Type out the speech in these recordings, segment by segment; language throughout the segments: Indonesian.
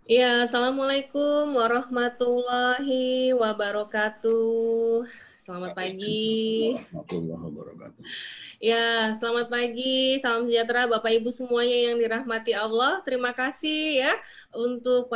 Ya, Assalamualaikum warahmatullahi wabarakatuh. Selamat pagi. Waalaikumsalam warahmatullahi wabarakatuh. Ya, selamat pagi. Salam sejahtera Bapak Ibu semuanya yang dirahmati Allah. Terima kasih ya untuk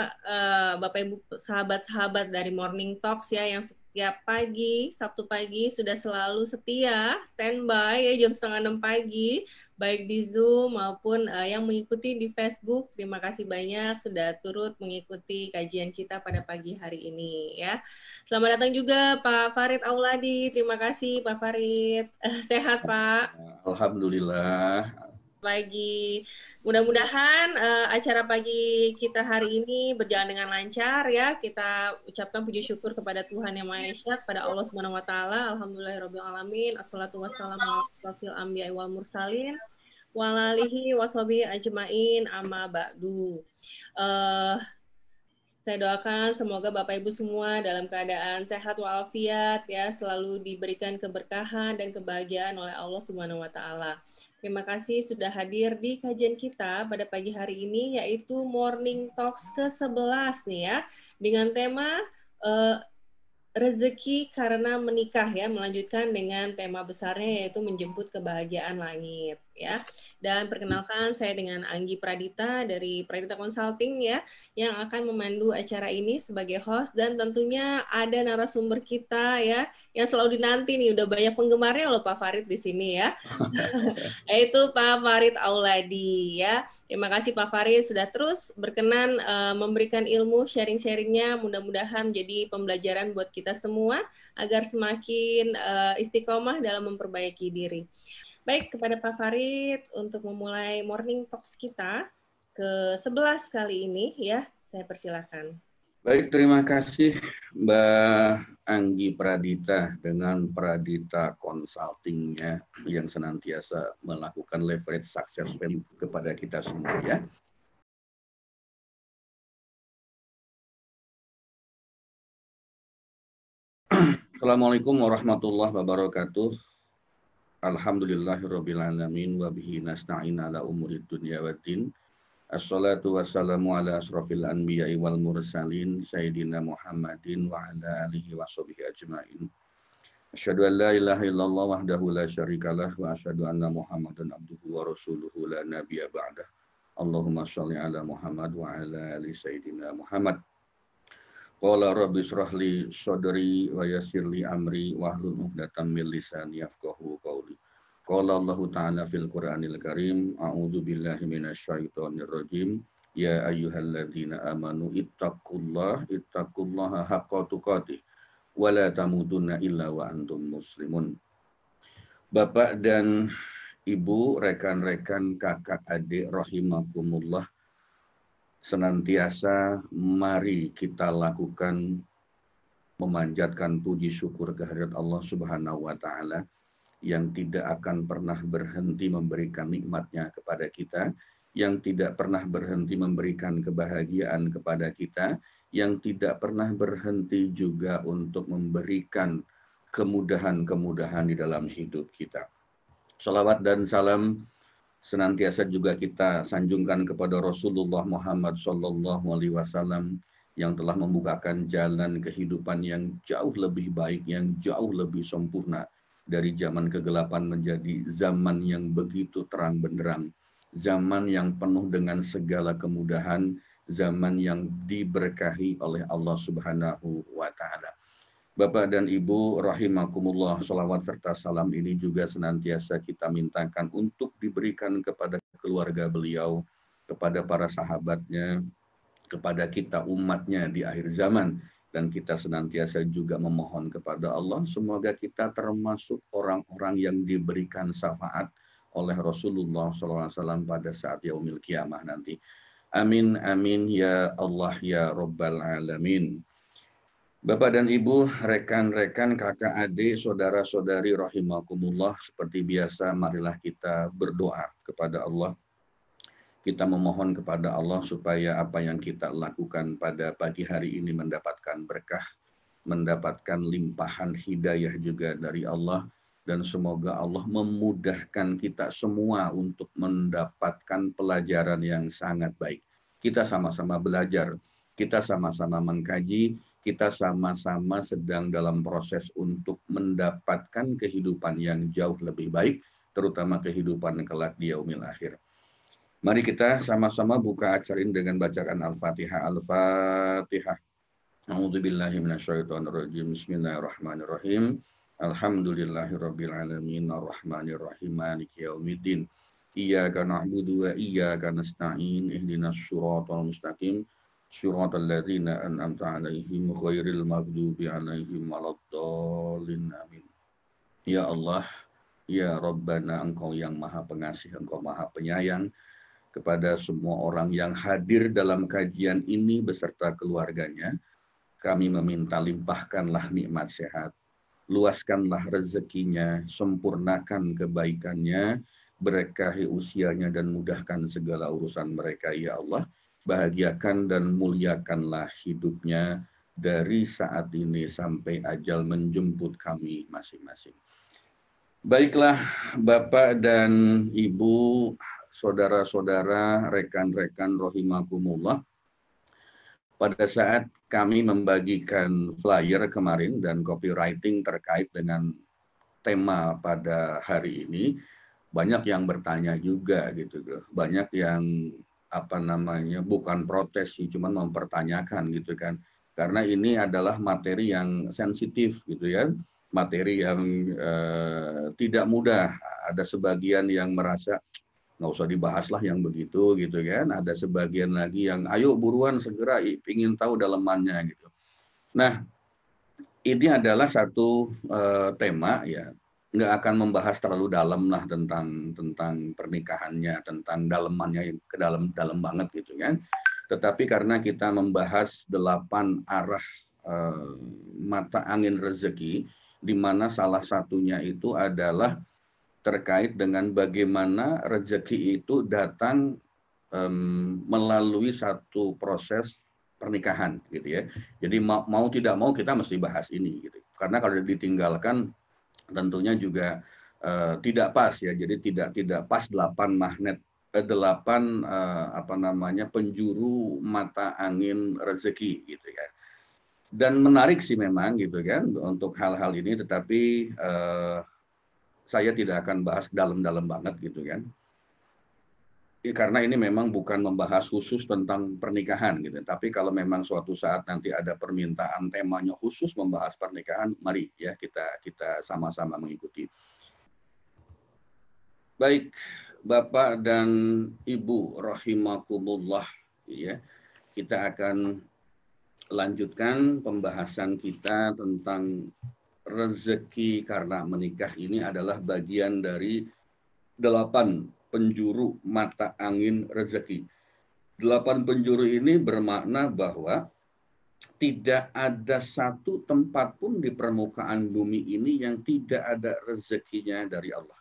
Bapak Ibu sahabat-sahabat dari Morning Talks ya yang setiap pagi, Sabtu pagi sudah selalu setia standby ya jam setengah 6 pagi baik di Zoom maupun yang mengikuti di Facebook. Terima kasih banyak sudah turut mengikuti kajian kita pada pagi hari ini ya. Selamat datang juga Pak Farid Auladi. Terima kasih Pak Farid. Sehat Pak Alhamdulillah. pagi. Mudah-mudahan acara pagi kita hari ini berjalan dengan lancar ya. Kita ucapkan puji syukur kepada Tuhan Yang Maha Esa, kepada Allah Subhanahu wa taala. Alhamdulillahirabbil alamin. Assalatu wassalamu ala asrofil anbiya'i wal mursalin wa ala alihi washabihi ajmain amma ba'du. Eh, saya doakan semoga Bapak Ibu semua dalam keadaan sehat walafiat ya, selalu diberikan keberkahan dan kebahagiaan oleh Allah Subhanahu wa taala. Terima kasih sudah hadir di kajian kita pada pagi hari ini yaitu Morning Talks ke-11 nih ya dengan tema eh, rezeki karena menikah ya, melanjutkan dengan tema besarnya yaitu menjemput kebahagiaan langit ya. Dan perkenalkan saya dengan Anggi Pradita dari Pradita Consulting ya yang akan memandu acara ini sebagai host dan tentunya ada narasumber kita ya yang selalu dinanti nih udah banyak penggemarnya loh Pak Farid di sini ya. Yaitu Pak Farid Auladi ya. Terima kasih Pak Farid sudah terus berkenan memberikan ilmu sharing-sharingnya. Mudah-mudahan jadi pembelajaran buat kita semua agar semakin istiqomah dalam memperbaiki diri. Baik, kepada Pak Farid untuk memulai morning talks kita ke-11 kali ini ya, saya persilakan. Baik, terima kasih Mbak Anggi Pradita dengan Pradita Consultingnya yang senantiasa melakukan leverage success value kepada kita semua ya. Assalamualaikum warahmatullahi wabarakatuh. Alhamdulillahirabbil alamin wa bihi nasta'in ala umurid dunya waddin. Assalatu wassalamu ala asrafil anbiya'i wal mursalin Sayyidina Muhammadin wa ala alihi wa sahbihi ajma'in. Asyhadu an la ilaha illallah wahdahu la syarikalah wa asyhadu anna Muhammadan abduhu wa rasuluhu la nabiyya ba'dah. Allahumma shalli ala Muhammad wa ala ali Sayyidina Muhammad. Qala rabbi shrah li sadri wa yassir li amri wahlul 'uqdatam min lisani yafqahu qawli. Qala Allah Ta'ala fil Qur'anil Karim, a'udzu billahi minasyaitonir rajim. Ya ayyuhalladzina amanu ittaqullaha haqqa tuqatih wa la tamutunna illa wa antum muslimun. Bapak dan Ibu, rekan-rekan, kakak, adik rahimakumullah, senantiasa mari kita lakukan memanjatkan puji syukur kehadirat Allah Subhanahu wa taala yang tidak akan pernah berhenti memberikan nikmatnya kepada kita, yang tidak pernah berhenti memberikan kebahagiaan kepada kita, yang tidak pernah berhenti juga untuk memberikan kemudahan-kemudahan di dalam hidup kita. Salawat dan salam senantiasa juga kita sanjungkan kepada Rasulullah Muhammad SAW yang telah membukakan jalan kehidupan yang jauh lebih baik, yang jauh lebih sempurna, dari zaman kegelapan menjadi zaman yang begitu terang benderang, zaman yang penuh dengan segala kemudahan, zaman yang diberkahi oleh Allah Subhanahu wa taala. Bapak dan Ibu rahimakumullah, salawat serta salam ini juga senantiasa kita mintakan untuk diberikan kepada keluarga beliau, kepada para sahabatnya, kepada kita umatnya di akhir zaman. Dan kita senantiasa juga memohon kepada Allah, semoga kita termasuk orang-orang yang diberikan syafaat oleh Rasulullah SAW pada saat yaumil kiamah nanti. Amin, amin, ya Allah, ya Rabbal Alamin. Bapak dan Ibu, rekan-rekan, kakak, adik, saudara-saudari rahimakumullah, seperti biasa marilah kita berdoa kepada Allah. Kita memohon kepada Allah supaya apa yang kita lakukan pada pagi hari ini mendapatkan berkah, mendapatkan limpahan hidayah juga dari Allah, dan semoga Allah memudahkan kita semua untuk mendapatkan pelajaran yang sangat baik. Kita sama-sama belajar kita sama-sama mengkaji, kita sama-sama sedang dalam proses untuk mendapatkan kehidupan yang jauh lebih baik, terutama kehidupan kelak di yaumil akhir. Mari kita sama-sama buka acara ini dengan bacaan Al-Fatihah. Al-Fatihah. A'udzubillahi minasyaitonirrajim. Bismillahirrahmanirrahim. Alhamdulillahirabbil alamin arrahmanirrahim maliki yaumiddin. Iyyaka na'budu wa iyyaka nasta'in. Ihdinas shiratal mustaqim. Shiratal ladzina an'amta 'alaihim ghairil maghdubi 'alaihim waladdallin. Amin. Ya Allah, ya Rabbana, Engkau yang Maha Pengasih, Engkau Maha Penyayang kepada semua orang yang hadir dalam kajian ini beserta keluarganya. Kami meminta limpahkanlah nikmat sehat, luaskanlah rezekinya, sempurnakan kebaikannya, berkahi usianya dan mudahkan segala urusan mereka ya Allah. Bahagiakan dan muliakanlah hidupnya dari saat ini sampai ajal menjemput kami masing-masing. Baiklah Bapak dan Ibu, saudara-saudara, rekan-rekan rahimakumullah. Pada saat kami membagikan flyer kemarin dan copywriting terkait dengan tema pada hari ini, banyak yang bertanya juga gitu. Banyak yang bukan protes sih, cuma mempertanyakan gitu kan. Karena ini adalah materi yang sensitif gitu ya. Materi yang tidak mudah. Ada sebagian yang merasa nggak usah dibahas lah yang begitu gitu kan. Ada sebagian lagi yang ayo buruan segera ingin tahu dalamannya gitu. Nah, ini adalah satu tema ya, nggak akan membahas terlalu dalam lah tentang pernikahannya, tentang dalamannya ke dalam banget gitu kan. Tetapi karena kita membahas 8 arah mata angin rezeki, di mana salah satunya itu adalah terkait dengan bagaimana rezeki itu datang melalui satu proses pernikahan gitu ya. Jadi mau tidak mau kita mesti bahas ini gitu. Karena kalau ditinggalkan tentunya juga tidak pas ya. Jadi tidak pas 8 magnet 8 penjuru mata angin rezeki gitu ya. Dan menarik sih memang gitu kan untuk hal-hal ini, tetapi saya tidak akan bahas dalam-dalam banget gitu kan. Karena ini memang bukan membahas khusus tentang pernikahan gitu. Tapi kalau memang suatu saat nanti ada permintaan temanya khusus membahas pernikahan, mari ya kita sama-sama mengikuti. Baik, Bapak dan Ibu rahimakumullah ya. Kita akan lanjutkan pembahasan kita tentang rezeki karena menikah. Ini adalah bagian dari 8 penjuru mata angin rezeki. 8 penjuru ini bermakna bahwa tidak ada satu tempat pun di permukaan bumi ini yang tidak ada rezekinya dari Allah.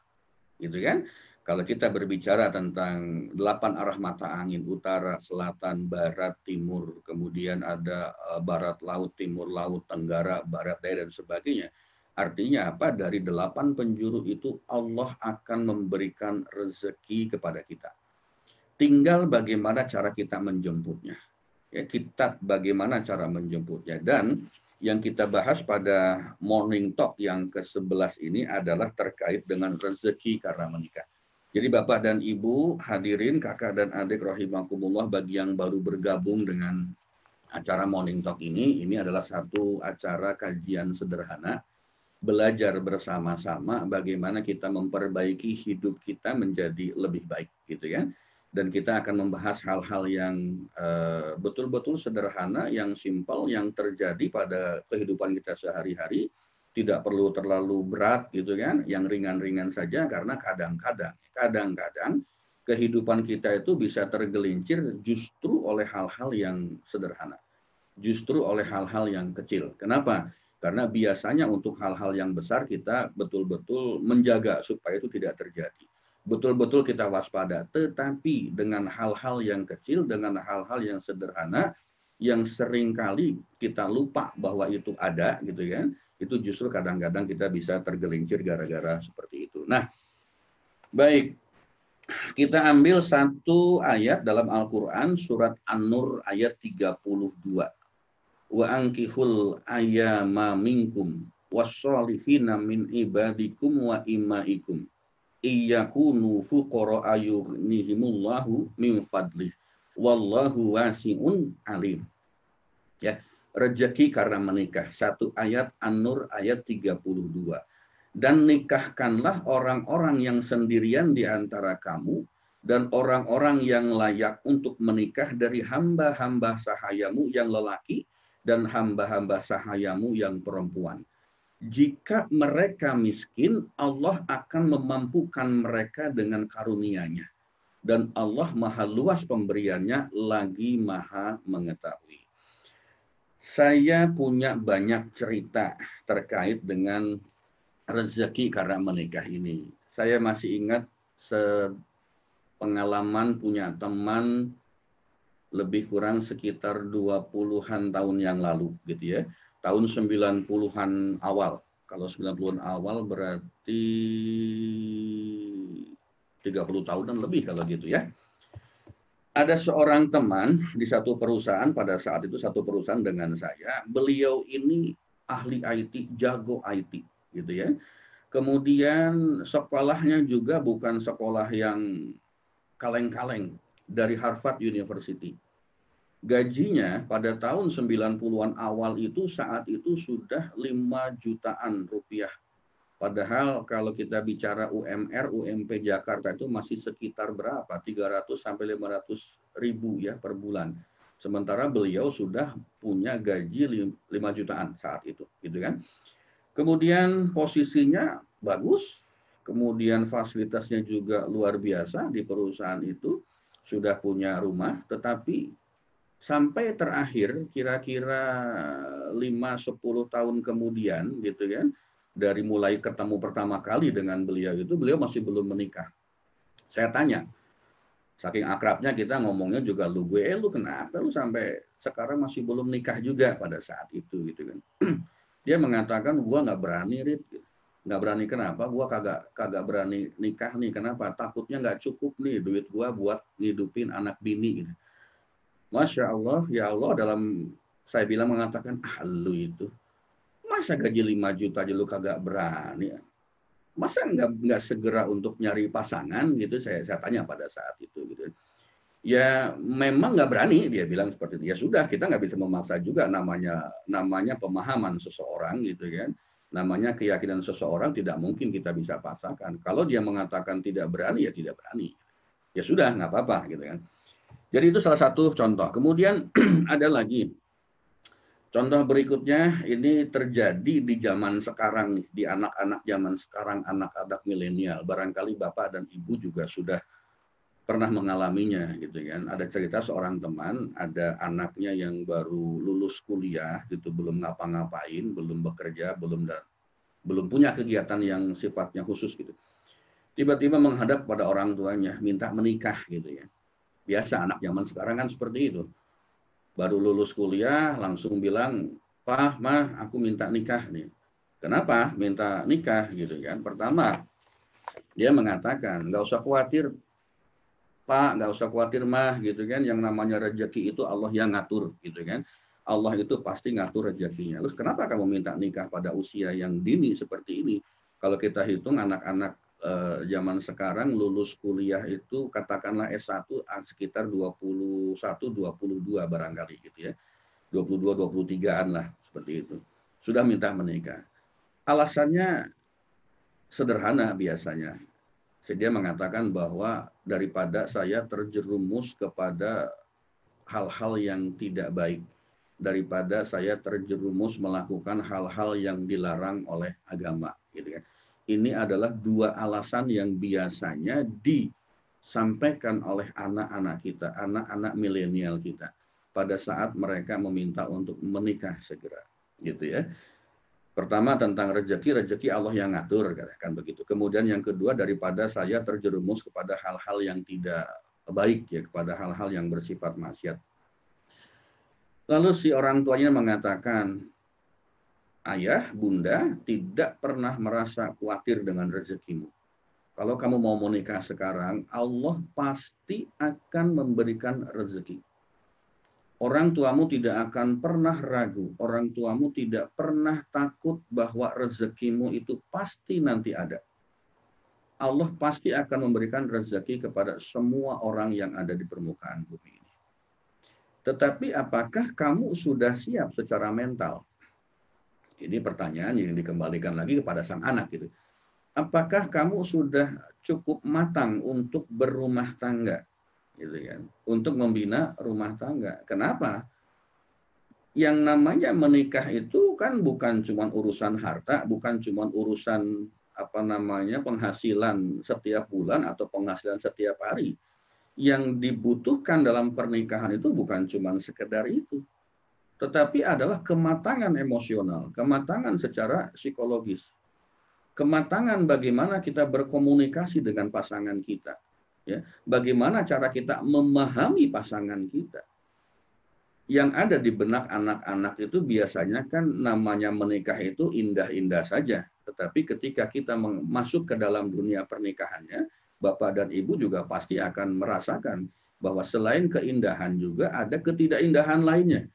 Gitu kan? Kalau kita berbicara tentang 8 arah mata angin, utara, selatan, barat, timur, kemudian ada barat laut, timur laut, tenggara, barat daya dan sebagainya. Artinya apa? Dari 8 penjuru itu Allah akan memberikan rezeki kepada kita. Tinggal bagaimana cara kita menjemputnya. Ya, bagaimana cara menjemputnya. Dan yang kita bahas pada Morning Talk yang ke-11 ini adalah terkait dengan rezeki karena menikah. Jadi Bapak dan Ibu hadirin, kakak dan adik rahimakumullah, bagi yang baru bergabung dengan acara Morning Talk ini adalah satu acara kajian sederhana, belajar bersama-sama bagaimana kita memperbaiki hidup kita menjadi lebih baik gitu ya. Dan kita akan membahas hal-hal yang betul-betul sederhana, yang simpel, yang terjadi pada kehidupan kita sehari-hari. Tidak perlu terlalu berat gitu kan, yang ringan-ringan saja, karena kadang-kadang kehidupan kita itu bisa tergelincir justru oleh hal-hal yang sederhana. Justru oleh hal-hal yang kecil. Kenapa? Karena biasanya untuk hal-hal yang besar kita betul-betul menjaga supaya itu tidak terjadi. Betul-betul kita waspada. Tetapi dengan hal-hal yang kecil, dengan hal-hal yang sederhana, yang seringkali kita lupa bahwa itu ada gitu kan, itu justru kadang-kadang kita bisa tergelincir gara-gara seperti itu. Nah, baik. Kita ambil satu ayat dalam Al-Quran, surat An-Nur ayat 32. Wa ankihul ayyama minkum wassolihina min ibadikum wa imaikum iyakunu fuqara ayughnihimullahu min fadlih wallahu wasi'un alim. Ya, rezeki karena menikah. Satu ayat An-Nur ayat 32. Dan nikahkanlah orang-orang yang sendirian di antara kamu dan orang-orang yang layak untuk menikah dari hamba-hamba sahayamu yang lelaki dan hamba-hamba sahayamu yang perempuan. Jika mereka miskin, Allah akan memampukan mereka dengan karunia-Nya. Dan Allah maha luas pemberiannya, lagi maha mengetahui. Saya punya banyak cerita terkait dengan rezeki karena menikah ini. Saya masih ingat pengalaman punya teman lebih kurang sekitar 20-an tahun yang lalu gitu ya. Tahun 90-an awal. Kalau 90-an awal berarti 30 tahunan lebih kalau gitu ya. Ada seorang teman di satu perusahaan, pada saat itu satu perusahaan dengan saya. Beliau ini ahli IT, jago IT gitu ya. Kemudian sekolahnya juga bukan sekolah yang kaleng-kaleng, dari Harvard University. Gajinya pada tahun 90-an awal itu saat itu sudah 5 jutaan rupiah. Padahal kalau kita bicara UMR, UMP Jakarta itu masih sekitar berapa? 300 sampai 500 ribu ya per bulan. Sementara beliau sudah punya gaji 5 jutaan saat itu, gitu kan? Kemudian posisinya bagus, kemudian fasilitasnya juga luar biasa di perusahaan itu, sudah punya rumah, tetapi sampai terakhir kira-kira 5-10 tahun kemudian gitu kan, dari mulai ketemu pertama kali dengan beliau itu, beliau masih belum menikah. Saya tanya, saking akrabnya kita ngomongnya juga lu gue, lu kenapa lu sampai sekarang masih belum nikah juga pada saat itu gitu kan. Dia mengatakan gua nggak berani, Rit. Nggak berani kenapa? Gua kagak berani nikah nih. Kenapa? Takutnya nggak cukup nih duit gua buat ngidupin anak bini gitu. Masya Allah, ya Allah, dalam saya bilang mengatakan, lu itu masa gaji 5 juta aja lu kagak berani? Masa nggak segera untuk nyari pasangan gitu? Saya tanya pada saat itu gitu. Ya memang nggak berani, dia bilang seperti itu. Ya sudah, kita nggak bisa memaksa juga, namanya pemahaman seseorang gitu kan. Namanya keyakinan seseorang tidak mungkin kita bisa paksakan. Kalau dia mengatakan tidak berani, ya tidak berani. Ya sudah, nggak apa-apa gitu kan. Jadi itu salah satu contoh. Kemudian ada lagi contoh berikutnya, ini terjadi di zaman sekarang nih, di anak-anak zaman sekarang, anak-anak milenial. Barangkali Bapak dan Ibu juga sudah pernah mengalaminya gitu kan. Ada cerita seorang teman, ada anaknya yang baru lulus kuliah gitu, belum ngapa-ngapain, belum bekerja, belum punya kegiatan yang sifatnya khusus gitu. Tiba-tiba menghadap pada orang tuanya, minta menikah gitu ya. Biasa anak zaman sekarang kan seperti itu. Baru lulus kuliah langsung bilang, "Pak, Mah, aku minta nikah nih." Kenapa minta nikah gitu kan? Pertama, dia mengatakan, "Nggak usah khawatir, Pak, nggak usah khawatir mah gitu kan, yang namanya rezeki itu Allah yang ngatur gitu kan. Allah itu pasti ngatur rezekinya. Terus kenapa kamu minta nikah pada usia yang dini seperti ini? Kalau kita hitung anak-anak zaman sekarang lulus kuliah itu katakanlah S1 sekitar 21, 22 barangkali gitu ya. 22, 23-an lah seperti itu. Sudah minta menikah. Alasannya sederhana biasanya. Dia mengatakan bahwa daripada saya terjerumus kepada hal-hal yang tidak baik, daripada saya terjerumus melakukan hal-hal yang dilarang oleh agama, gitu kan. Ini adalah dua alasan yang biasanya disampaikan oleh anak-anak kita, anak-anak milenial kita, pada saat mereka meminta untuk menikah segera, gitu ya. Pertama tentang rezeki Allah yang ngatur, kan begitu. Kemudian yang kedua, daripada saya terjerumus kepada hal-hal yang tidak baik ya, kepada hal-hal yang bersifat maksiat. Lalu si orang tuanya mengatakan, "Ayah, bunda tidak pernah merasa khawatir dengan rezekimu. Kalau kamu mau menikah sekarang, Allah pasti akan memberikan rezeki. Orang tuamu tidak akan pernah ragu, orang tuamu tidak pernah takut bahwa rezekimu itu pasti nanti ada. Allah pasti akan memberikan rezeki kepada semua orang yang ada di permukaan bumi ini. Tetapi apakah kamu sudah siap secara mental? Ini pertanyaan yang dikembalikan lagi kepada sang anak gitu. Apakah kamu sudah cukup matang untuk berumah tangga? Gitu kan. Untuk membina rumah tangga. Kenapa? Yang namanya menikah itu kan bukan cuma urusan harta, bukan cuma urusan penghasilan setiap bulan atau penghasilan setiap hari. Yang dibutuhkan dalam pernikahan itu bukan cuma sekedar itu, tetapi adalah kematangan emosional, kematangan secara psikologis, kematangan bagaimana kita berkomunikasi dengan pasangan kita, ya, bagaimana cara kita memahami pasangan kita. Yang ada di benak anak-anak itu biasanya kan namanya menikah itu indah-indah saja. Tetapi ketika kita masuk ke dalam dunia pernikahannya, Bapak dan Ibu juga pasti akan merasakan bahwa selain keindahan juga ada ketidakindahan lainnya.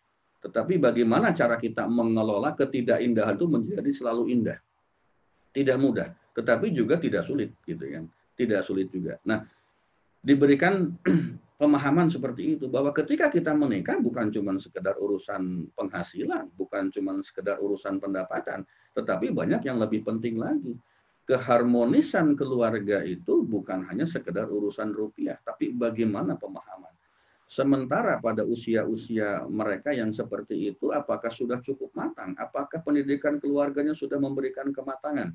Tetapi bagaimana cara kita mengelola ketidakindahan itu menjadi selalu indah. Tidak mudah, tetapi juga tidak sulit gitu kan. Tidak sulit juga. Nah, diberikan pemahaman seperti itu, bahwa ketika kita menikah bukan cuma sekedar urusan penghasilan, bukan cuma sekedar urusan pendapatan, tetapi banyak yang lebih penting lagi. Keharmonisan keluarga itu bukan hanya sekedar urusan rupiah, tapi bagaimana pemahaman. Sementara pada usia-usia mereka yang seperti itu, apakah sudah cukup matang? Apakah pendidikan keluarganya sudah memberikan kematangan?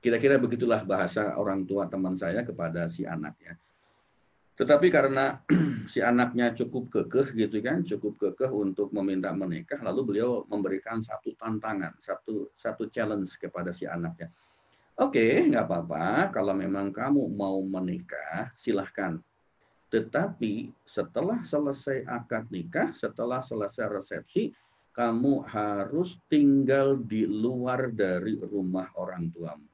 Kira-kira begitulah bahasa orang tua teman saya kepada si anaknya. Tetapi karena si anaknya cukup kekeh gitu kan, cukup kekeh untuk meminta menikah, lalu beliau memberikan satu tantangan, satu challenge kepada si anaknya. Oke, nggak apa-apa, kalau memang kamu mau menikah, silahkan. Tetapi setelah selesai akad nikah, setelah selesai resepsi, kamu harus tinggal di luar dari rumah orang tuamu.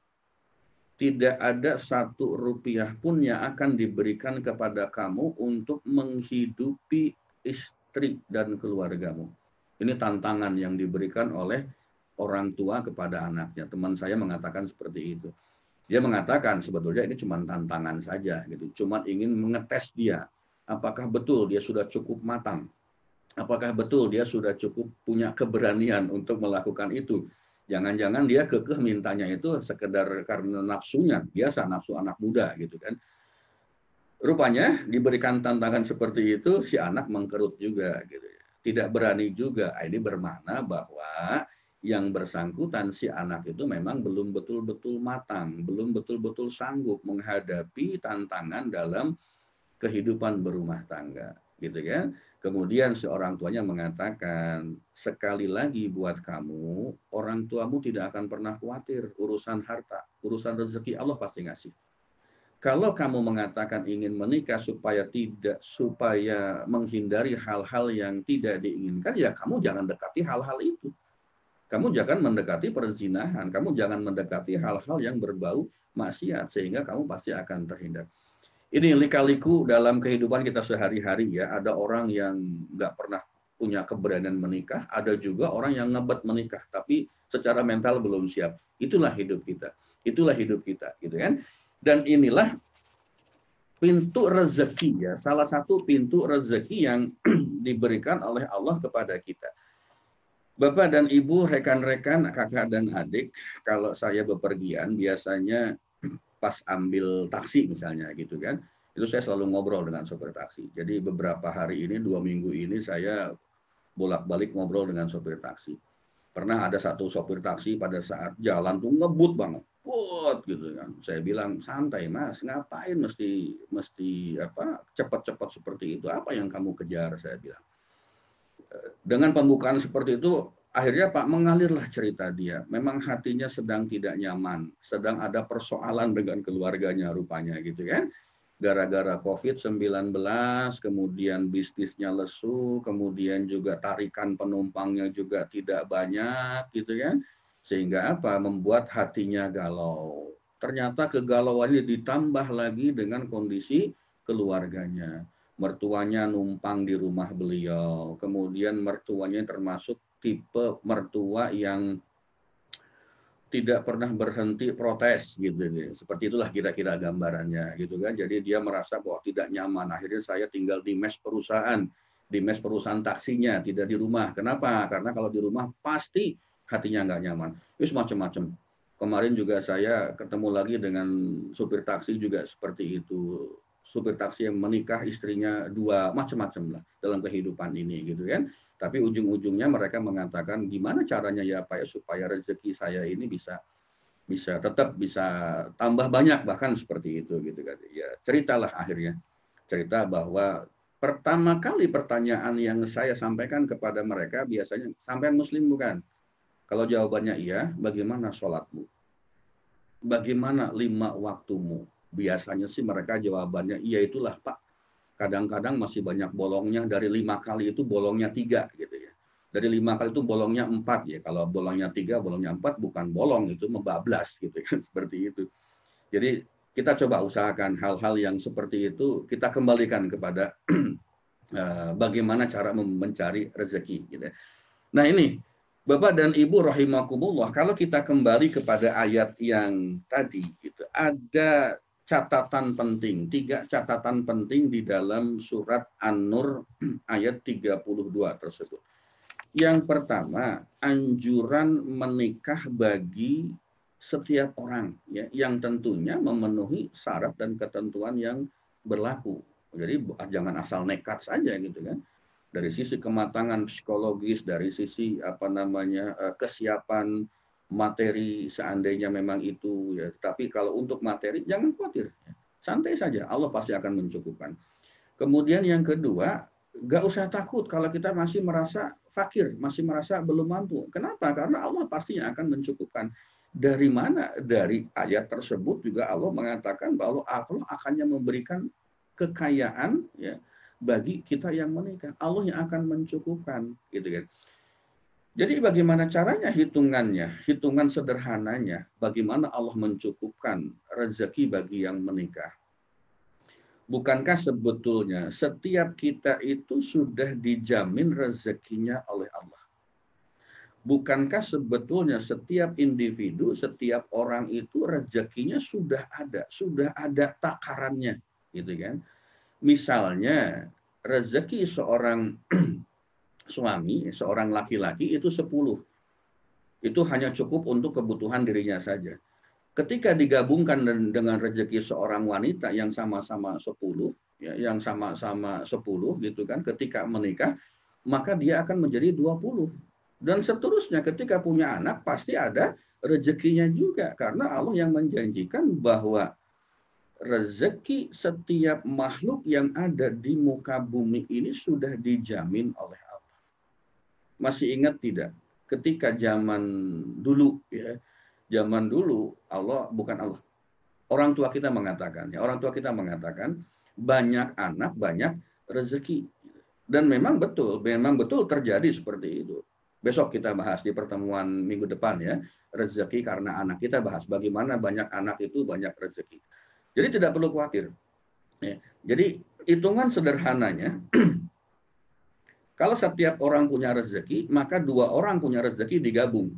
Tidak ada satu rupiah pun yang akan diberikan kepada kamu untuk menghidupi istri dan keluargamu. Ini tantangan yang diberikan oleh orang tua kepada anaknya. Teman saya mengatakan seperti itu. Dia mengatakan sebetulnya ini cuma tantangan saja, gitu. Cuma ingin mengetes dia, apakah betul dia sudah cukup matang, apakah betul dia sudah cukup punya keberanian untuk melakukan itu. Jangan-jangan dia kekeh mintanya itu sekedar karena nafsunya, biasa nafsu anak muda gitu kan. Rupanya diberikan tantangan seperti itu, si anak mengkerut juga gitu. Tidak berani juga. Ini bermakna bahwa yang bersangkutan si anak itu memang belum betul-betul matang, belum betul-betul sanggup menghadapi tantangan dalam kehidupan berumah tangga, gitu kan. Kemudian seorang tuanya mengatakan, sekali lagi buat kamu, orang tuamu tidak akan pernah khawatir urusan harta, urusan rezeki Allah pasti ngasih. Kalau kamu mengatakan ingin menikah supaya menghindari hal-hal yang tidak diinginkan, ya kamu jangan dekati hal-hal itu. Kamu jangan mendekati perzinahan, kamu jangan mendekati hal-hal yang berbau maksiat, sehingga kamu pasti akan terhindar. Ini lika-liku dalam kehidupan kita sehari-hari ya. Ada orang yang nggak pernah punya keberanian menikah, ada juga orang yang ngebet menikah, tapi secara mental belum siap. Itulah hidup kita. Itulah hidup kita, gitu kan. Dan inilah pintu rezeki ya, salah satu pintu rezeki yang diberikan oleh Allah kepada kita. Bapak dan Ibu, rekan-rekan, kakak dan adik, kalau saya bepergian biasanya pas ambil taksi misalnya gitu kan, itu saya selalu ngobrol dengan sopir taksi. Jadi beberapa hari ini, 2 minggu ini saya bolak-balik ngobrol dengan sopir taksi. Pernah ada satu sopir taksi pada saat jalan tuh ngebut banget, gitu kan. Saya bilang, santai mas, ngapain mesti cepat-cepat seperti itu? Apa yang kamu kejar? Saya bilang. Dengan pembukaan seperti itu, akhirnya Pak mengalirlah cerita dia. Memang hatinya sedang tidak nyaman, sedang ada persoalan dengan keluarganya rupanya gitu kan. Gara-gara COVID-19, kemudian bisnisnya lesu, kemudian juga tarikan penumpangnya juga tidak banyak gitu kan. Sehingga apa? Membuat hatinya galau. Ternyata kegalauannya ditambah lagi dengan kondisi keluarganya. Mertuanya numpang di rumah beliau. Kemudian mertuanya termasuk tipe mertua yang tidak pernah berhenti protes gitu. Seperti itulah kira-kira gambarannya gitu kan. Jadi dia merasa bahwa tidak nyaman. Akhirnya saya tinggal di mes perusahaan taksinya, tidak di rumah. Kenapa? Karena kalau di rumah pasti hatinya nggak nyaman. Itu macam-macam. Kemarin juga saya ketemu lagi dengan supir taksi juga seperti itu. Supir taksi yang menikah, istrinya dua, macam-macam lah dalam kehidupan ini gitu kan. Tapi ujung-ujungnya mereka mengatakan gimana caranya ya Pak ya supaya rezeki saya ini bisa tetap bisa tambah banyak, bahkan seperti itu gitu kan. Ya ceritalah akhirnya. Cerita bahwa pertama kali pertanyaan yang saya sampaikan kepada mereka biasanya, sampai muslim bukan? Kalau jawabannya iya, bagaimana sholatmu? Bagaimana 5 waktumu? Biasanya sih mereka jawabannya iya, itulah Pak. Kadang-kadang masih banyak bolongnya, dari 5 kali itu bolongnya 3 gitu ya. Dari 5 kali itu bolongnya 4 ya. Kalau bolongnya 3, bolongnya 4 bukan bolong, itu membablas gitu kan, seperti itu. Jadi kita coba usahakan hal-hal yang seperti itu kita kembalikan kepada bagaimana cara mencari rezeki gitu ya. Nah ini Bapak dan Ibu rahimakumullah, kalau kita kembali kepada ayat yang tadi, itu ada catatan penting, 3 catatan penting di dalam surat An-Nur ayat 32 tersebut. Yang pertama, anjuran menikah bagi setiap orang, ya, yang tentunya memenuhi syarat dan ketentuan yang berlaku. Jadi jangan asal nekat saja gitu kan. Dari sisi kematangan psikologis, dari sisi kesiapan materi seandainya memang itu ya. Tapi kalau untuk materi jangan khawatir, santai saja, Allah pasti akan mencukupkan. Kemudian yang kedua, gak usah takut kalau kita masih merasa fakir, masih merasa belum mampu. Kenapa? Karena Allah pastinya akan mencukupkan. Dari mana? Dari ayat tersebut juga Allah mengatakan bahwa Allah akannya memberikan kekayaan ya bagi kita yang menikah. Allah yang akan mencukupkan, gitu kan. Jadi bagaimana caranya hitungannya? Hitungan sederhananya, bagaimana Allah mencukupkan rezeki bagi yang menikah. Bukankah sebetulnya setiap kita itu sudah dijamin rezekinya oleh Allah? Bukankah sebetulnya setiap individu, setiap orang itu rezekinya sudah ada takarannya, gitu kan? Misalnya rezeki seorang suami, seorang laki-laki itu 10. Itu hanya cukup untuk kebutuhan dirinya saja. Ketika digabungkan dengan rezeki seorang wanita yang sama-sama 10, ya, yang sama-sama 10 gitu kan, ketika menikah, maka dia akan menjadi 20. Dan seterusnya ketika punya anak pasti ada rezekinya juga, karena Allah yang menjanjikan bahwa rezeki setiap makhluk yang ada di muka bumi ini sudah dijamin oleh Allah. Masih ingat tidak? Ketika zaman dulu ya, zaman dulu orang tua kita mengatakan banyak anak banyak rezeki, dan memang betul terjadi seperti itu. Besok kita bahas di pertemuan minggu depan ya, rezeki karena anak, kita bahas bagaimana banyak anak itu banyak rezeki. Jadi tidak perlu khawatir ya. Jadi hitungan sederhananya kalau setiap orang punya rezeki, maka 2 orang punya rezeki digabung.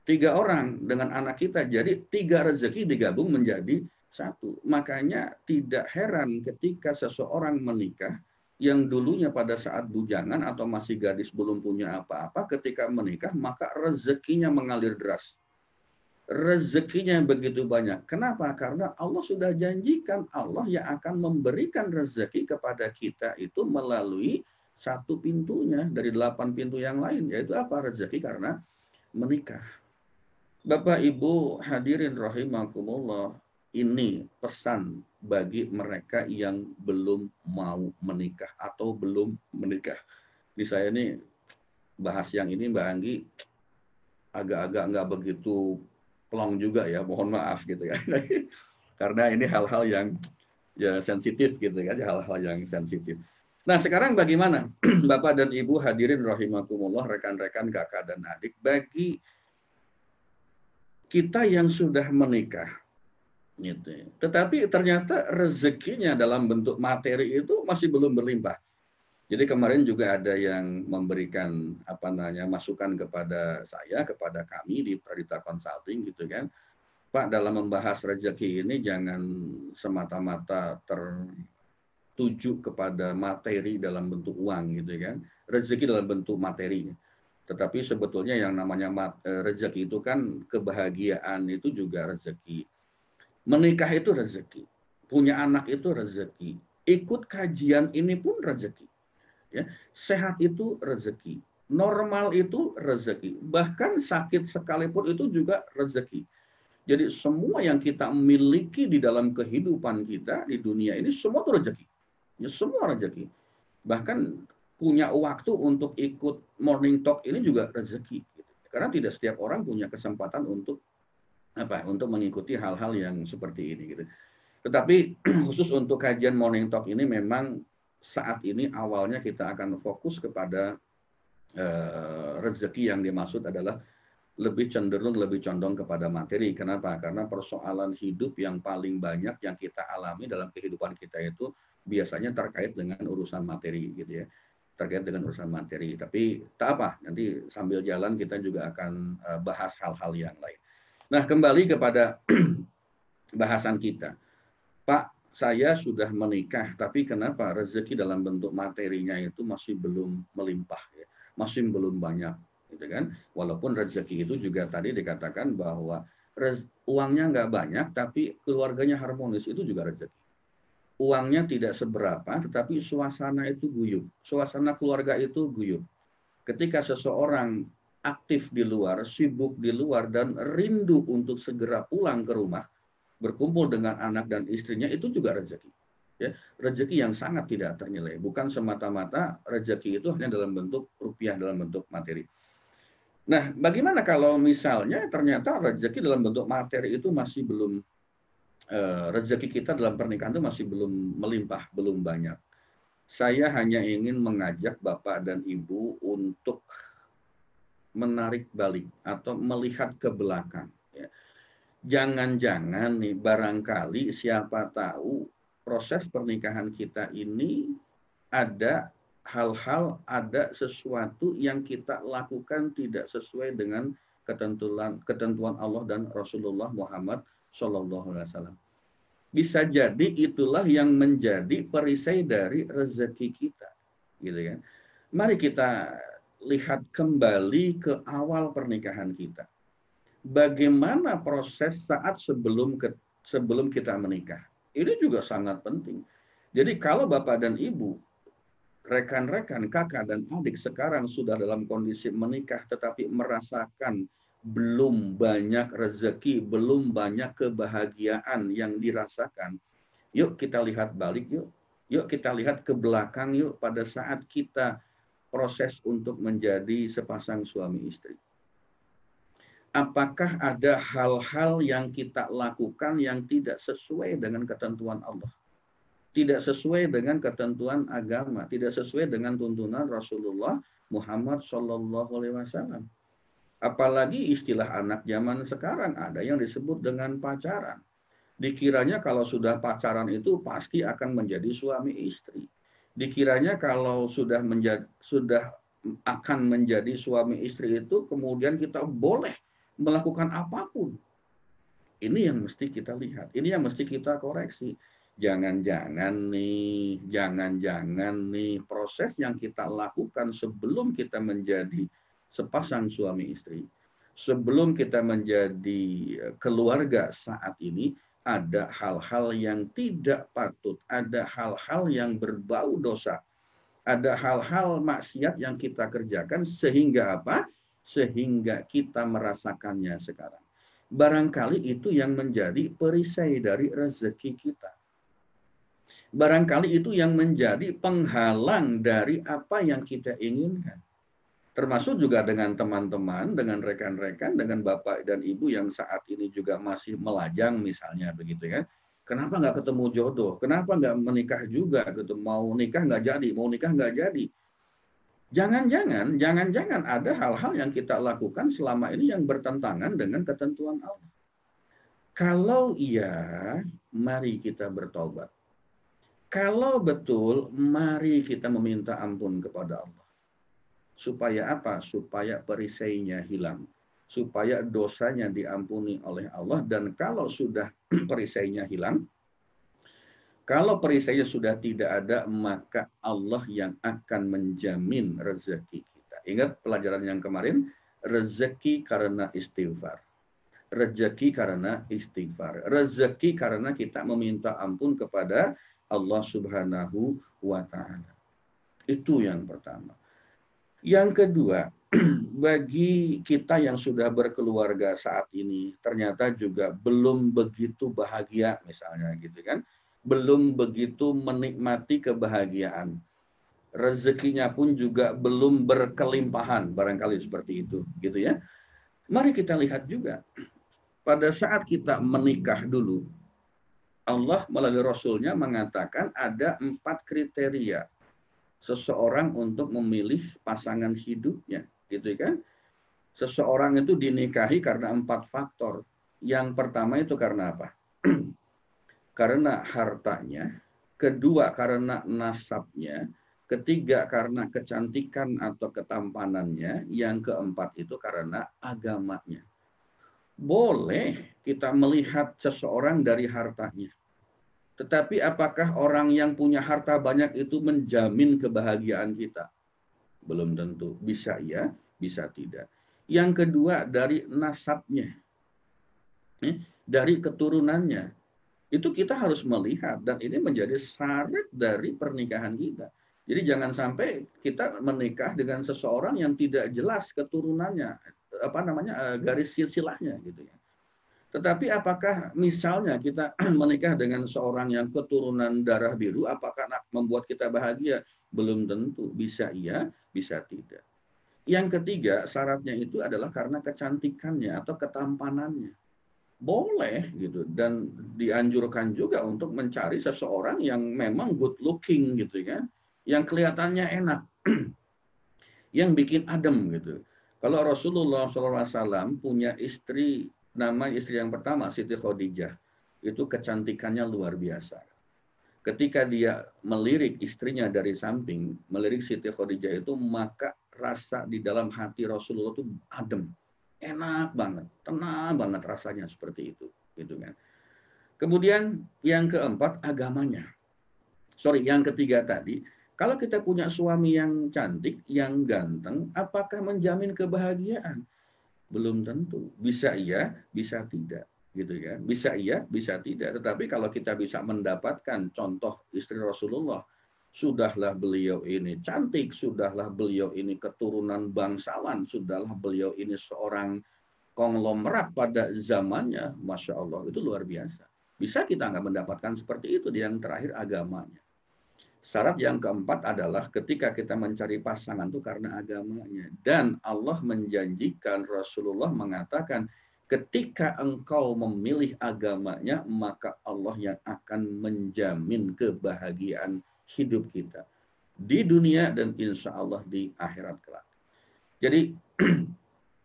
3 orang dengan anak kita, jadi 3 rezeki digabung menjadi 1. Makanya tidak heran ketika seseorang menikah yang dulunya pada saat bujangan atau masih gadis belum punya apa-apa, ketika menikah maka rezekinya mengalir deras. Rezekinya begitu banyak. Kenapa? Karena Allah sudah janjikan, Allah yang akan memberikan rezeki kepada kita itu melalui 1 pintunya dari 8 pintu yang lain, yaitu apa? Rezeki karena menikah. Bapak Ibu hadirin rahimakumullah, ini pesan bagi mereka yang belum mau menikah atau belum menikah. Di saya ini bahas yang ini Mbak Anggi agak-agak nggak begitu plong juga ya, mohon maaf gitu ya. Karena ini hal-hal yang ya sensitif gitu kan, hal-hal yang sensitif. Nah sekarang bagaimana Bapak dan Ibu hadirin rahimakumullah, rekan-rekan kakak dan adik, bagi kita yang sudah menikah, gitu ya. Tetapi ternyata rezekinya dalam bentuk materi itu masih belum berlimpah. Jadi kemarin juga ada yang memberikan masukan kepada saya, kepada kami di Pradita Consulting gitu kan. Pak, dalam membahas rezeki ini jangan semata-mata tertuju kepada materi dalam bentuk uang gitu kan. Rezeki dalam bentuk materi. Tetapi sebetulnya yang namanya rezeki itu kan kebahagiaan itu juga rezeki. Menikah itu rezeki, punya anak itu rezeki, ikut kajian ini pun rezeki. Ya, sehat itu rezeki, normal itu rezeki, bahkan sakit sekalipun itu juga rezeki. Jadi semua yang kita miliki di dalam kehidupan kita di dunia ini semua itu rezeki. Ya, semua rezeki. Bahkan punya waktu untuk ikut morning talk ini juga rezeki. Karena tidak setiap orang punya kesempatan untuk mengikuti hal-hal yang seperti ini gitu. Tetapi khusus untuk kajian morning talk ini memang saat ini awalnya kita akan fokus kepada rezeki yang dimaksud adalah lebih condong kepada materi. Kenapa? Karena persoalan hidup yang paling banyak yang kita alami dalam kehidupan kita itu biasanya terkait dengan urusan materi gitu ya. Terkait dengan urusan materi. Tapi tak apa, nanti sambil jalan kita juga akan bahas hal-hal yang lain. Nah, kembali kepada bahasan kita. Pak, saya sudah menikah, tapi kenapa rezeki dalam bentuk materinya itu masih belum melimpah, ya? Masih belum banyak, gitu kan? Walaupun rezeki itu juga tadi dikatakan bahwa uangnya nggak banyak, tapi keluarganya harmonis, itu juga rezeki. Uangnya tidak seberapa, tetapi suasana itu guyup. Suasana keluarga itu guyup. Ketika seseorang aktif di luar, sibuk di luar, dan rindu untuk segera pulang ke rumah, berkumpul dengan anak dan istrinya, itu juga rezeki. Ya, rezeki yang sangat tidak ternilai. Bukan semata-mata rezeki itu hanya dalam bentuk rupiah, dalam bentuk materi. Nah, bagaimana kalau misalnya ternyata rezeki dalam bentuk materi itu masih belum, rezeki kita dalam pernikahan itu masih belum melimpah, belum banyak. Saya hanya ingin mengajak Bapak dan Ibu untuk menarik balik atau melihat ke belakang. Ya. Jangan-jangan nih barangkali siapa tahu proses pernikahan kita ini ada hal-hal, ada sesuatu yang kita lakukan tidak sesuai dengan ketentuan Allah dan Rasulullah Muhammad SAW. Bisa jadi itulah yang menjadi perisai dari rezeki kita, gitu kan? Mari kita lihat kembali ke awal pernikahan kita. Bagaimana proses saat sebelum kita menikah? Ini juga sangat penting. Jadi kalau Bapak dan Ibu, rekan-rekan, kakak dan adik sekarang sudah dalam kondisi menikah tetapi merasakan belum banyak rezeki, belum banyak kebahagiaan yang dirasakan, yuk kita lihat balik yuk. Yuk kita lihat ke belakang yuk pada saat kita proses untuk menjadi sepasang suami istri. Apakah ada hal-hal yang kita lakukan yang tidak sesuai dengan ketentuan Allah? Tidak sesuai dengan ketentuan agama, tidak sesuai dengan tuntunan Rasulullah Muhammad SAW. Apalagi istilah anak zaman sekarang ada yang disebut dengan pacaran. Dikiranya kalau sudah pacaran itu pasti akan menjadi suami istri. Dikiranya kalau sudah akan menjadi suami istri itu kemudian kita boleh melakukan apapun. Ini yang mesti kita lihat, ini yang mesti kita koreksi. Jangan-jangan nih proses yang kita lakukan sebelum kita menjadi sepasang suami istri, sebelum kita menjadi keluarga saat ini, ada hal-hal yang tidak patut, ada hal-hal yang berbau dosa, ada hal-hal maksiat yang kita kerjakan sehingga apa? Sehingga kita merasakannya sekarang. Barangkali itu yang menjadi perisai dari rezeki kita. Barangkali itu yang menjadi penghalang dari apa yang kita inginkan. Termasuk juga dengan teman-teman, dengan rekan-rekan, dengan bapak dan ibu yang saat ini juga masih melajang misalnya begitu ya. Kenapa nggak ketemu jodoh? Kenapa nggak menikah juga gitu? Mau nikah nggak jadi, mau nikah nggak jadi. Jangan-jangan ada hal-hal yang kita lakukan selama ini yang bertentangan dengan ketentuan Allah. Kalau iya, mari kita bertobat. Kalau betul, mari kita meminta ampun kepada Allah. Supaya apa? Supaya perisainya hilang. Supaya dosanya diampuni oleh Allah. Dan kalau sudah perisainya hilang, kalau perisainya sudah tidak ada, maka Allah yang akan menjamin rezeki kita. Ingat pelajaran yang kemarin, rezeki karena istighfar. Rezeki karena istighfar. Rezeki karena kita meminta ampun kepada Allah Subhanahu wa Ta'ala. Itu yang pertama. Yang kedua, bagi kita yang sudah berkeluarga saat ini, ternyata juga belum begitu bahagia, misalnya gitu kan, belum begitu menikmati kebahagiaan. Rezekinya pun juga belum berkelimpahan, barangkali seperti itu, gitu ya. Mari kita lihat juga, pada saat kita menikah dulu, Allah melalui Rasulnya mengatakan ada 4 kriteria seseorang untuk memilih pasangan hidupnya, gitu kan? Seseorang itu dinikahi karena 4 faktor. Yang pertama itu karena apa? Karena hartanya, kedua karena nasabnya, ketiga karena kecantikan atau ketampanannya, yang keempat itu karena agamanya. Boleh kita melihat seseorang dari hartanya. Tetapi apakah orang yang punya harta banyak itu menjamin kebahagiaan kita? Belum tentu. Bisa ya, bisa tidak. Yang kedua dari nasabnya. Dari keturunannya. Itu kita harus melihat. Dan ini menjadi syarat dari pernikahan kita. Jadi jangan sampai kita menikah dengan seseorang yang tidak jelas keturunannya. Garis silsilahnya gitu ya. Tetapi apakah misalnya kita menikah dengan seorang yang keturunan darah biru, apakah membuat kita bahagia? Belum tentu. Bisa iya, bisa tidak. Yang ketiga, syaratnya itu adalah karena kecantikannya atau ketampanannya. Boleh gitu. Dan dianjurkan juga untuk mencari seseorang yang memang good looking gitu kan. Yang kelihatannya enak. Yang bikin adem gitu. Kalau Rasulullah SAW punya istri, nama istri yang pertama Siti Khadijah, itu kecantikannya luar biasa. Ketika dia melirik istrinya dari samping, melirik Siti Khadijah itu, maka rasa di dalam hati Rasulullah itu adem, enak banget, tenang banget rasanya seperti itu, gitu kan. Kemudian yang keempat agamanya. Yang ketiga tadi, kalau kita punya suami yang cantik, yang ganteng, apakah menjamin kebahagiaan? Belum tentu. Bisa iya, bisa tidak. Gitu kan? Bisa iya, bisa tidak. Tetapi kalau kita bisa mendapatkan contoh istri Rasulullah, sudahlah beliau ini cantik, sudahlah beliau ini keturunan bangsawan, sudahlah beliau ini seorang konglomerat pada zamannya, Masya Allah, itu luar biasa. Bisa kita nggak mendapatkan seperti itu. Di yang terakhir agamanya. Syarat yang keempat adalah ketika kita mencari pasangan itu karena agamanya. Dan Allah menjanjikan, Rasulullah mengatakan, ketika engkau memilih agamanya, maka Allah yang akan menjamin kebahagiaan hidup kita. Di dunia dan insya Allah di akhirat kelak. Jadi,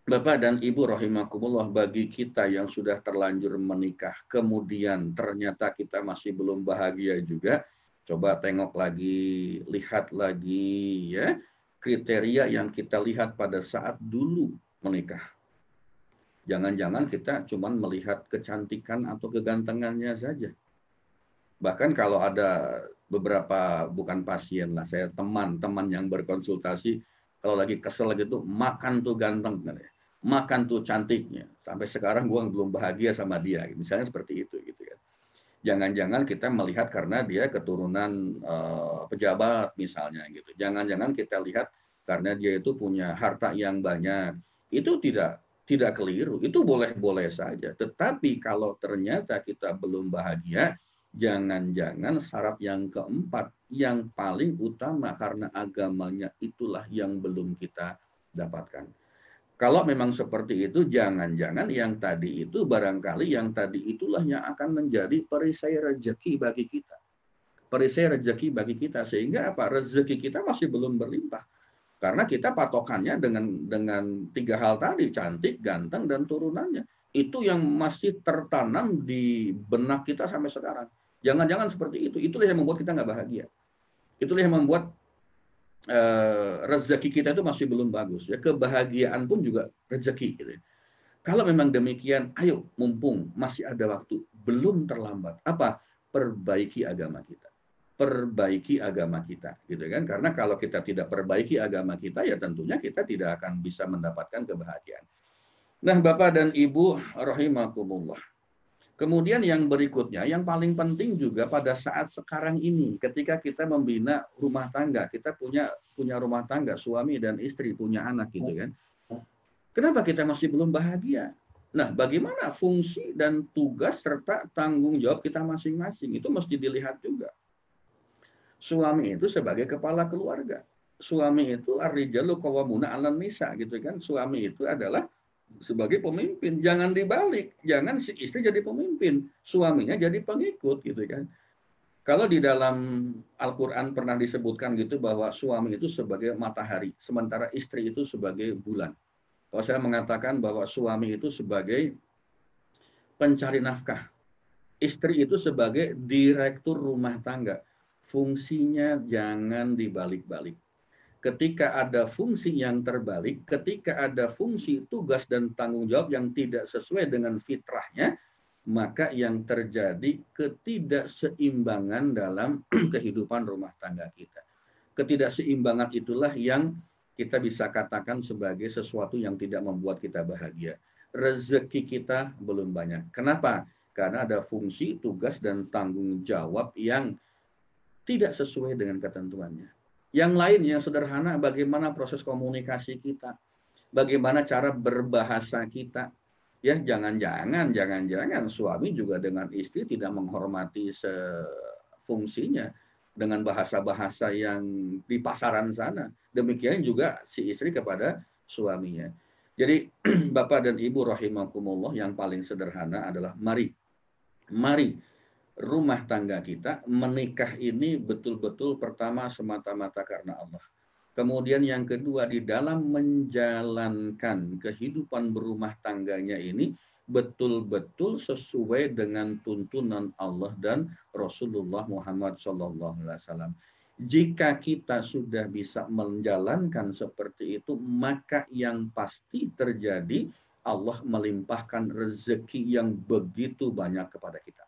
Bapak dan Ibu rahimakumullah, bagi kita yang sudah terlanjur menikah, kemudian ternyata kita masih belum bahagia juga, coba tengok lagi, lihat lagi ya, kriteria yang kita lihat pada saat dulu menikah. Jangan-jangan kita cuma melihat kecantikan atau kegantengannya saja. Bahkan kalau ada beberapa, bukan pasien lah, saya teman-teman yang berkonsultasi, kalau lagi kesel gitu, makan tuh ganteng, makan tuh cantiknya. Sampai sekarang gue belum bahagia sama dia, misalnya seperti itu gitu ya. Jangan-jangan kita melihat karena dia keturunan pejabat misalnya gitu. Jangan-jangan kita lihat karena dia itu punya harta yang banyak. Itu tidak keliru. Itu boleh-boleh saja. Tetapi kalau ternyata kita belum bahagia, jangan-jangan syarat yang keempat, yang paling utama karena agamanya itulah yang belum kita dapatkan. Kalau memang seperti itu, jangan-jangan yang tadi itu, barangkali yang tadi itulah yang akan menjadi perisai rezeki bagi kita. Perisai rezeki bagi kita. Sehingga apa? Rezeki kita masih belum berlimpah. Karena kita patokannya dengan 3 hal tadi, cantik, ganteng, dan turunannya. Itu yang masih tertanam di benak kita sampai sekarang. Jangan-jangan seperti itu. Itulah yang membuat kita nggak bahagia. Itulah yang membuat rezeki kita itu masih belum bagus. Ya, kebahagiaan pun juga rezeki. Gitu. Kalau memang demikian, ayo mumpung masih ada waktu, belum terlambat. Apa? Perbaiki agama kita. Perbaiki agama kita, gitu kan? Karena kalau kita tidak perbaiki agama kita, ya tentunya kita tidak akan bisa mendapatkan kebahagiaan. Nah, Bapak dan Ibu rahimakumullah. Kemudian yang berikutnya, yang paling penting juga pada saat sekarang ini, ketika kita membina rumah tangga, kita punya rumah tangga, suami dan istri, punya anak gitu kan. Kenapa kita masih belum bahagia? Nah, bagaimana fungsi dan tugas serta tanggung jawab kita masing-masing? Itu mesti dilihat juga. Suami itu sebagai kepala keluarga. Suami itu ar-rijalu qawwamuna 'alan nisa gitu kan. Suami itu adalah sebagai pemimpin. Jangan dibalik, jangan si istri jadi pemimpin, suaminya jadi pengikut gitu kan. Kalau di dalam Al-Qur'an pernah disebutkan gitu bahwa suami itu sebagai matahari, sementara istri itu sebagai bulan. Kalau saya mengatakan bahwa suami itu sebagai pencari nafkah, istri itu sebagai direktur rumah tangga. Fungsinya jangan dibalik-balik. Ketika ada fungsi yang terbalik, ketika ada fungsi tugas dan tanggung jawab yang tidak sesuai dengan fitrahnya, maka yang terjadi ketidakseimbangan dalam kehidupan rumah tangga kita. Ketidakseimbangan itulah yang kita bisa katakan sebagai sesuatu yang tidak membuat kita bahagia. Rezeki kita belum banyak. Kenapa? Karena ada fungsi, tugas, dan tanggung jawab yang tidak sesuai dengan ketentuannya. Yang lain yang sederhana, bagaimana proses komunikasi kita, bagaimana cara berbahasa kita. Ya, jangan-jangan suami juga dengan istri tidak menghormati fungsinya dengan bahasa-bahasa yang di pasaran sana. Demikian juga si istri kepada suaminya. Jadi Bapak dan Ibu rahimakumullah, yang paling sederhana adalah mari rumah tangga kita, menikah ini betul-betul pertama semata-mata karena Allah. Kemudian yang kedua, di dalam menjalankan kehidupan berumah tangganya ini betul-betul sesuai dengan tuntunan Allah dan Rasulullah Muhammad SAW. Jika kita sudah bisa menjalankan seperti itu, maka yang pasti terjadi Allah melimpahkan rezeki yang begitu banyak kepada kita.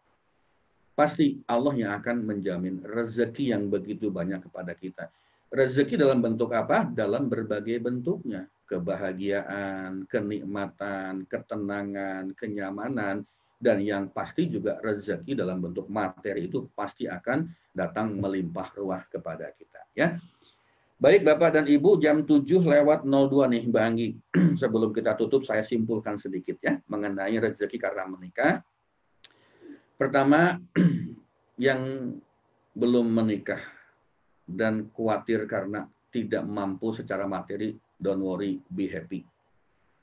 Pasti Allah yang akan menjamin rezeki yang begitu banyak kepada kita. Rezeki dalam bentuk apa? Dalam berbagai bentuknya. Kebahagiaan, kenikmatan, ketenangan, kenyamanan, dan yang pasti juga rezeki dalam bentuk materi itu pasti akan datang melimpah ruah kepada kita. Ya. Baik Bapak dan Ibu, jam 7:02 nih Mbak Anggi. Sebelum kita tutup, saya simpulkan sedikit ya mengenai rezeki karena menikah. Pertama, yang belum menikah dan khawatir karena tidak mampu secara materi, don't worry, be happy.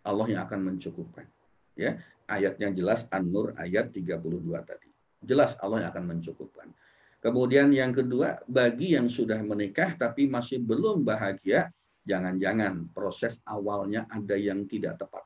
Allah yang akan mencukupkan. Ya, ayatnya jelas, An-Nur ayat 32 tadi. Jelas Allah yang akan mencukupkan. Kemudian yang kedua, bagi yang sudah menikah tapi masih belum bahagia, jangan-jangan proses awalnya ada yang tidak tepat.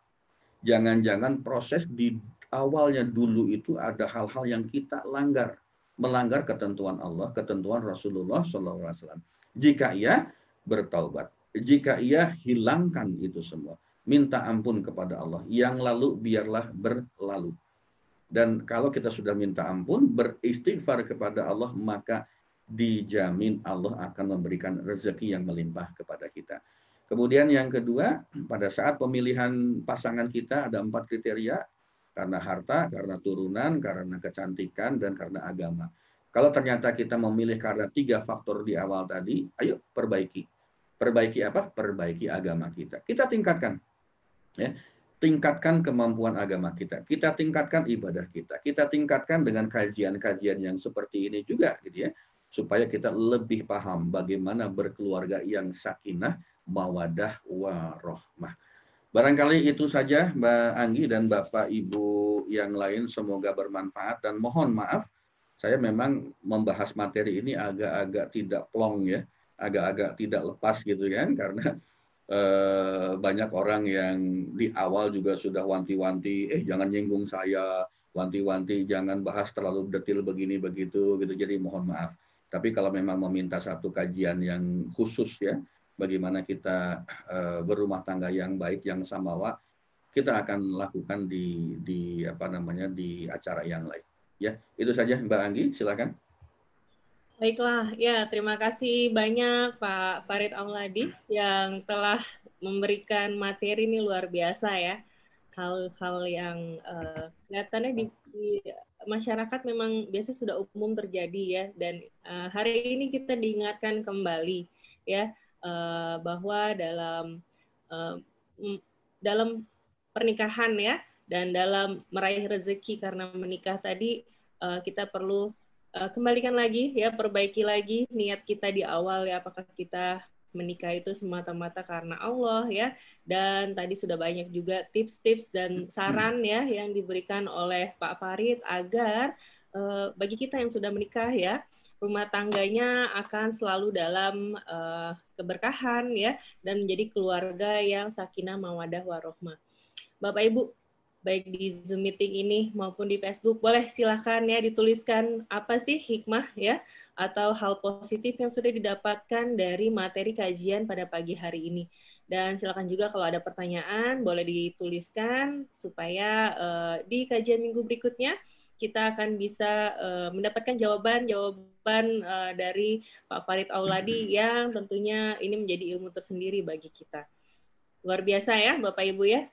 Jangan-jangan proses di awalnya dulu itu ada hal-hal yang kita langgar. Melanggar ketentuan Allah, ketentuan Rasulullah SAW. Jika ia bertaubat, jika ia hilangkan itu semua, minta ampun kepada Allah. Yang lalu biarlah berlalu. Dan kalau kita sudah minta ampun, beristighfar kepada Allah, maka dijamin Allah akan memberikan rezeki yang melimpah kepada kita. Kemudian yang kedua, pada saat pemilihan pasangan kita ada 4 kriteria, karena harta, karena turunan, karena kecantikan, dan karena agama. Kalau ternyata kita memilih karena 3 faktor di awal tadi, ayo perbaiki. Perbaiki apa? Perbaiki agama kita. Kita tingkatkan. Ya. Tingkatkan kemampuan agama kita. Kita tingkatkan ibadah kita. Kita tingkatkan dengan kajian-kajian yang seperti ini juga, gitu ya. Supaya kita lebih paham bagaimana berkeluarga yang sakinah, mawadah, warahmah. Barangkali itu saja Mbak Anggi dan Bapak Ibu yang lain, semoga bermanfaat dan mohon maaf saya memang membahas materi ini agak-agak tidak plong ya, agak-agak tidak lepas gitu kan, karena banyak orang yang di awal juga sudah wanti-wanti, jangan nyinggung saya, wanti-wanti jangan bahas terlalu detail begini begitu gitu. Jadi mohon maaf. Tapi kalau memang meminta satu kajian yang khusus ya, bagaimana kita berumah tangga yang baik, yang samawa, kita akan lakukan di apa namanya di acara yang lain. Ya, itu saja Mbak Anggi, silakan. Baiklah, ya terima kasih banyak Pak Farid Auladi yang telah memberikan materi ini luar biasa ya. Hal-hal yang kelihatannya di masyarakat memang biasa sudah umum terjadi ya. Dan hari ini kita diingatkan kembali ya bahwa uh, dalam pernikahan ya dan dalam meraih rezeki karena menikah tadi kita perlu kembalikan lagi ya, perbaiki lagi niat kita di awal ya, apakah kita menikah itu semata-mata karena Allah ya. Dan tadi sudah banyak juga tips-tips dan saran ya yang diberikan oleh Pak Farid agar bagi kita yang sudah menikah ya, rumah tangganya akan selalu dalam keberkahan ya dan menjadi keluarga yang sakinah mawadah warohmah. Bapak Ibu, baik di Zoom meeting ini maupun di Facebook, boleh silakan ya dituliskan apa sih hikmah ya atau hal positif yang sudah didapatkan dari materi kajian pada pagi hari ini. Dan silakan juga kalau ada pertanyaan boleh dituliskan supaya di kajian minggu berikutnya kita akan bisa mendapatkan jawaban-jawaban dari Pak Farid Auladi yang tentunya ini menjadi ilmu tersendiri bagi kita. Luar biasa ya Bapak Ibu ya.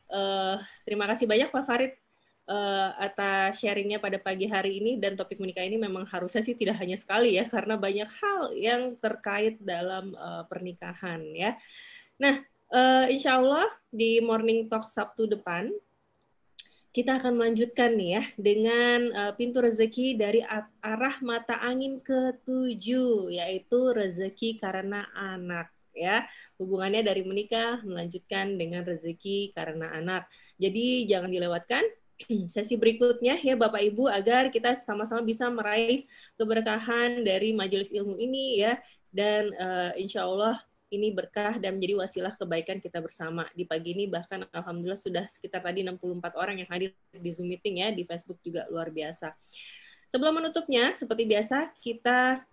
Terima kasih banyak Pak Farid atas sharingnya pada pagi hari ini, dan topik menikah ini memang harusnya sih tidak hanya sekali ya karena banyak hal yang terkait dalam pernikahan ya. Nah, insya Allah di Morning Talk Sabtu depan kita akan melanjutkan nih ya dengan pintu rezeki dari arah mata angin ke-7, yaitu rezeki karena anak ya. Hubungannya dari menikah melanjutkan dengan rezeki karena anak. Jadi jangan dilewatkan sesi berikutnya ya Bapak Ibu agar kita sama-sama bisa meraih keberkahan dari majelis ilmu ini ya, dan insya Allah ini berkah dan menjadi wasilah kebaikan kita bersama. Di pagi ini bahkan alhamdulillah sudah sekitar tadi 64 orang yang hadir di Zoom meeting ya, di Facebook juga luar biasa. Sebelum menutupnya, seperti biasa kita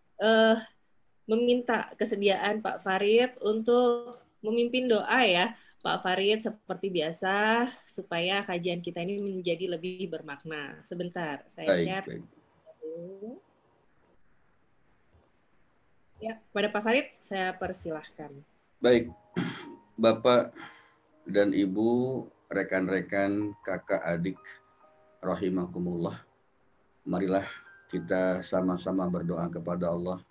meminta kesediaan Pak Farid untuk memimpin doa ya. Pak Farid seperti biasa supaya kajian kita ini menjadi lebih bermakna. Sebentar, saya share. Baik. Ya, pada Pak Farid saya persilahkan. Baik, Bapak dan Ibu, rekan-rekan, kakak, adik, rahimakumullah. Marilah kita sama-sama berdoa kepada Allah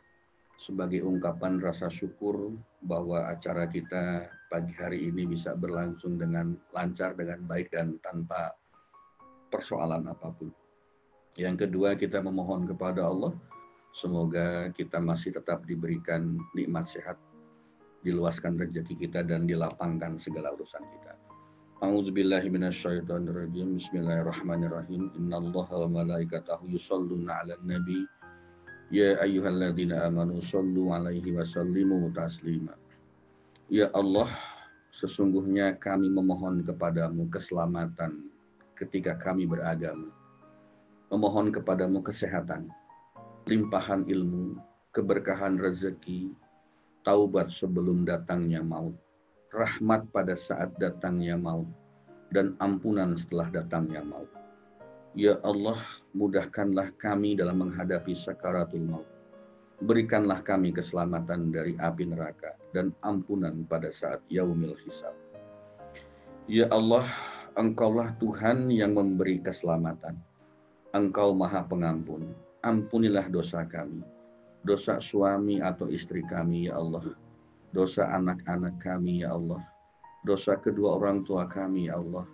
sebagai ungkapan rasa syukur bahwa acara kita pagi hari ini bisa berlangsung dengan lancar, dengan baik, dan tanpa persoalan apapun. Yang kedua, kita memohon kepada Allah, semoga kita masih tetap diberikan nikmat sehat, diluaskan rezeki kita, dan dilapangkan segala urusan kita. A'udzubillahi minasyaitonirrajim. Bismillahirrahmanirrahim. Innallaha wa malaikatahu yusholluna 'alan nabi. Ya ayyuhalladzina amanu shollu 'alaihi wa sallimu taslima. Ya Allah, sesungguhnya kami memohon kepadamu keselamatan ketika kami beragama. Memohon kepadamu kesehatan, limpahan ilmu, keberkahan rezeki, taubat sebelum datangnya maut, rahmat pada saat datangnya maut, dan ampunan setelah datangnya maut. Ya Allah, mudahkanlah kami dalam menghadapi sakaratul maut. Berikanlah kami keselamatan dari api neraka dan ampunan pada saat yaumil hisab. Ya Allah, Engkaulah Tuhan yang memberi keselamatan. Engkau Maha Pengampun. Ampunilah dosa kami, dosa suami atau istri kami ya Allah, dosa anak-anak kami ya Allah, dosa kedua orang tua kami ya Allah,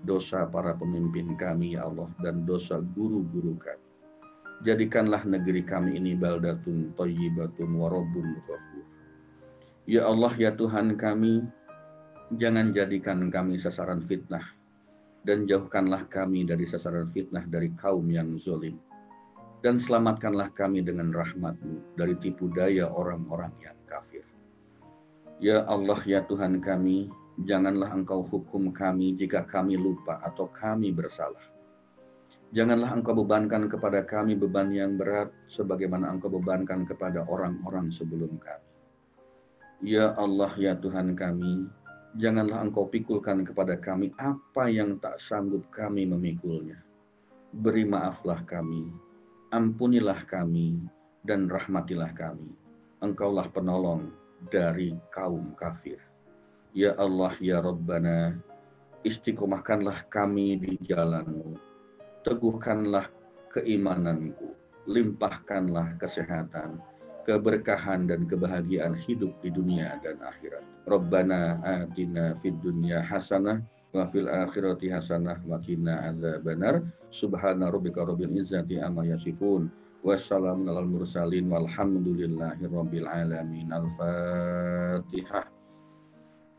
dosa para pemimpin kami ya Allah, dan dosa guru-guru kami. Jadikanlah negeri kami ini baldatun thayyibatun wa rabbun ghafur. Ya Allah ya Tuhan kami, jangan jadikan kami sasaran fitnah, dan jauhkanlah kami dari sasaran fitnah dari kaum yang zalim. Dan selamatkanlah kami dengan rahmat-Mu dari tipu daya orang-orang yang kafir. Ya Allah, ya Tuhan kami, janganlah Engkau hukum kami jika kami lupa atau kami bersalah. Janganlah Engkau bebankan kepada kami beban yang berat, sebagaimana Engkau bebankan kepada orang-orang sebelum kami. Ya Allah, ya Tuhan kami, janganlah Engkau pikulkan kepada kami apa yang tak sanggup kami memikulnya. Beri maaflah kami, ampunilah kami, dan rahmatilah kami. Engkaulah penolong dari kaum kafir. Ya Allah, ya Rabbana, istiqomahkanlah kami di jalan-Mu. Teguhkanlah keimananku, limpahkanlah kesehatan, keberkahan dan kebahagiaan hidup di dunia dan akhirat. Rabbana atina fid dunya hasanah wa fil akhirati hasanah wa qina adzabannar. Subhana rabbika rabbil izzati amma yasifun. Wassalamun alal mursalin walhamdulillahi rabbil alamin. Al-Fatihah.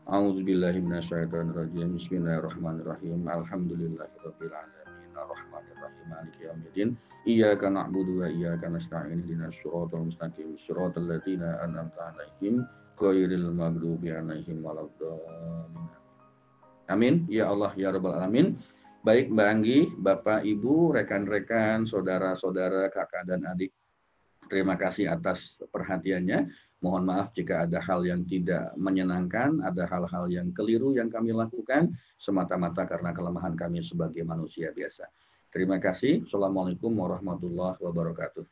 A'udzubillahi minasyaitonirrajim. Bismillahirrahmanirrahim. Alhamdulillahirabbil alamin. Arrahmanirrahim. Maliki yaumiddin. Iyyaka na'budu wa iyyaka nasta'in. Ihdinas siratal mustaqim. Shiratal ladzina an'amta 'alaihim ghairil maghdubi 'alaihim waladdallin. Amin. Ya Allah, ya Rabbal alamin. Baik Mbak Anggi, Bapak, Ibu, rekan-rekan, saudara-saudara, kakak dan adik. Terima kasih atas perhatiannya. Mohon maaf jika ada hal yang tidak menyenangkan, ada hal-hal yang keliru yang kami lakukan, semata-mata karena kelemahan kami sebagai manusia biasa. Terima kasih. Assalamualaikum warahmatullahi wabarakatuh.